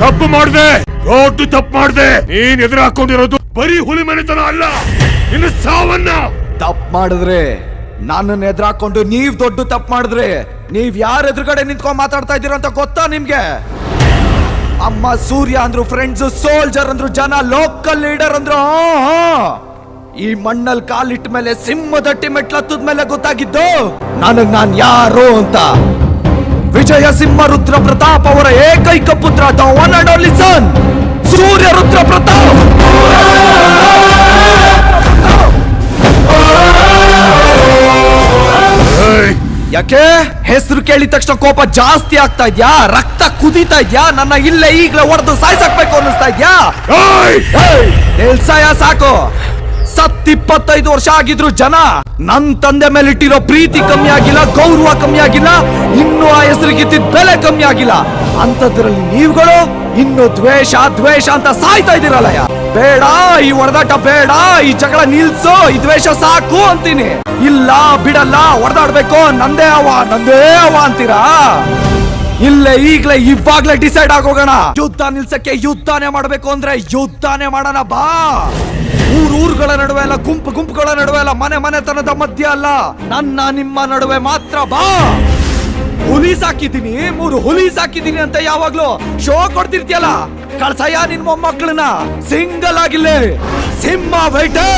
ತಪ್ಪು ಮಾಡ್ದೆ, ದೊಡ್ಡ ತಪ್ಪು ಮಾಡ್ದೆ. ನೀನ್ ಎದುರು ಹಾಕೊಂಡಿರೋದು ಬರೀ ಹುಲಿ ಮನೆತನ ಅಲ್ಲ, ಇನ್ನು ಸಾವನ್ನ. ತಪ್ಪು ಮಾಡಿದ್ರೆ ನನ್ನನ್ನು ಎದುರಾಕೊಂಡು ನೀವ್ ದೊಡ್ಡ ತಪ್ಪು ಮಾಡಿದ್ರೆ ನೀವ್ ಯಾರ ಎದುರುಗಡೆ ನಿಂತ್ಕೊಂಡ್ ಮಾತಾಡ್ತಾ ಇದ್ದೀರ ಅಂತ ಗೊತ್ತಾ ನಿಮ್ಗೆ? ಅಮ್ಮ ಸೂರ್ಯ ಅಂದ್ರು ಫ್ರೆಂಡ್ಸ್, ಸೋಲ್ಜರ್ ಅಂದ್ರು ಜನ, ಲೋಕಲ್ ಲೀಡರ್ ಅಂದ್ರು. ಈ ಮಣ್ಣಲ್ಲಿ ಕಾಲಿಟ್ಟ ಮೇಲೆ ಸಿಂಹದಟ್ಟಿ ಮೆಟ್ಲತ್ತದ ಮೇಲೆ ಗೊತ್ತಾಗಿದ್ದು ನನಗ್ ನಾನ್ ಯಾರು ಅಂತ. ವಿಜಯ ಸಿಂಹ ರುದ್ರ ಪ್ರತಾಪ್ ಅವರ ಏಕೈಕ ಪುತ್ರ, the one and only son, Surya Rudra Pratap. ಯಾಕೆ ಹೆಸರು ಕೇಳಿದ ತಕ್ಷಣ ಕೋಪ ಜಾಸ್ತಿ ಆಗ್ತಾ ಇದ್ಯಾ? ರಕ್ತ ಕುದೀತಾ ಇದ್ಯಾ? ನನ್ನ ಇಲ್ಲೇ ಈಗ್ಲೇ ಹೊಡೆದು ಸಾಯ್ಸಾಕ್ಬೇಕು ಅನ್ನಿಸ್ತಾ ಇದ್ಯಾ? ನಿಲ್ಸಾಯ ಸಾಕು. 25 ವರ್ಷ ಆಗಿದ್ರು ಜನ ನನ್ ತಂದೆ ಮೇಲೆ ಇಟ್ಟಿರೋ ಪ್ರೀತಿ ಕಮ್ಮಿ ಆಗಿಲ್ಲ, ಗೌರವ ಕಮ್ಮಿ ಆಗಿಲ್ಲ, ಇನ್ನು ಆ ಹೆಸರಿಗಿದ್ದ ಬೆಲೆ ಕಮ್ಮಿ ಆಗಿಲ್ಲ. ಅಂತದ್ರಲ್ಲಿ ನೀವುಗಳು ಇನ್ನು ದ್ವೇಷ ದ್ವೇಷ ಅಂತ ಸಾಯ್ತಾ ಇದ್ದೀರಲ್ಲಯ್ಯ. ಬೇಡ, ಈ ಹೊಡೆದಾಟ ಬೇಡ, ಈ ಜಗಳ ನಿಲ್ಸು, ಈ ದ್ವೇಷ ಸಾಕು ಅಂತೀನಿ. ಇಲ್ಲ ಬಿಡಲ್ಲ, ಹೊಡೆದಾಡ್ಬೇಕು, ನಂದೇ ಅವ ಅಂತೀರಾ? ಇಲ್ಲೇ ಈಗ್ಲೇ ಇವಾಗ್ಲೇ ಡಿಸೈಡ್ ಆಗೋಗೋಣ. ಯುದ್ಧ ನಿಲ್ಸಕ್ಕೆ ಯುದ್ಧನೇ ಮಾಡ್ಬೇಕು ಅಂದ್ರೆ ಯುದ್ಧನೇ ಮಾಡೋಣ ಬಾ. ಊರುಗಳ ನಡುವೆ ಅಲ್ಲ, ಗುಂಪುಗಳ ನಡುವೆ ಅಲ್ಲ, ಮನೆತನದ ಮಧ್ಯ ಅಲ್ಲ, ನನ್ನ ನಿಮ್ಮ ನಡುವೆ ಮಾತ್ರ ಬಾ. ಹುಲಿ ಸಾಕಿದ್ದೀನಿ, 3 ಹುಲಿ ಸಾಕಿದ್ದೀನಿ ಅಂತ ಯಾವಾಗ್ಲೂ ಶೋ ಕೊಡ್ತಿರ್ತೀಯಲ್ಲ, ಕಳ್ಸಯ್ಯ ನಿನ್ ಮೊಮ್ಮಕ್ಕಳನ್ನ. ಸಿಂಗಲ್ ಆಗಿಲ್ಲ, ಸಿಂಹ ವೈಟೇ.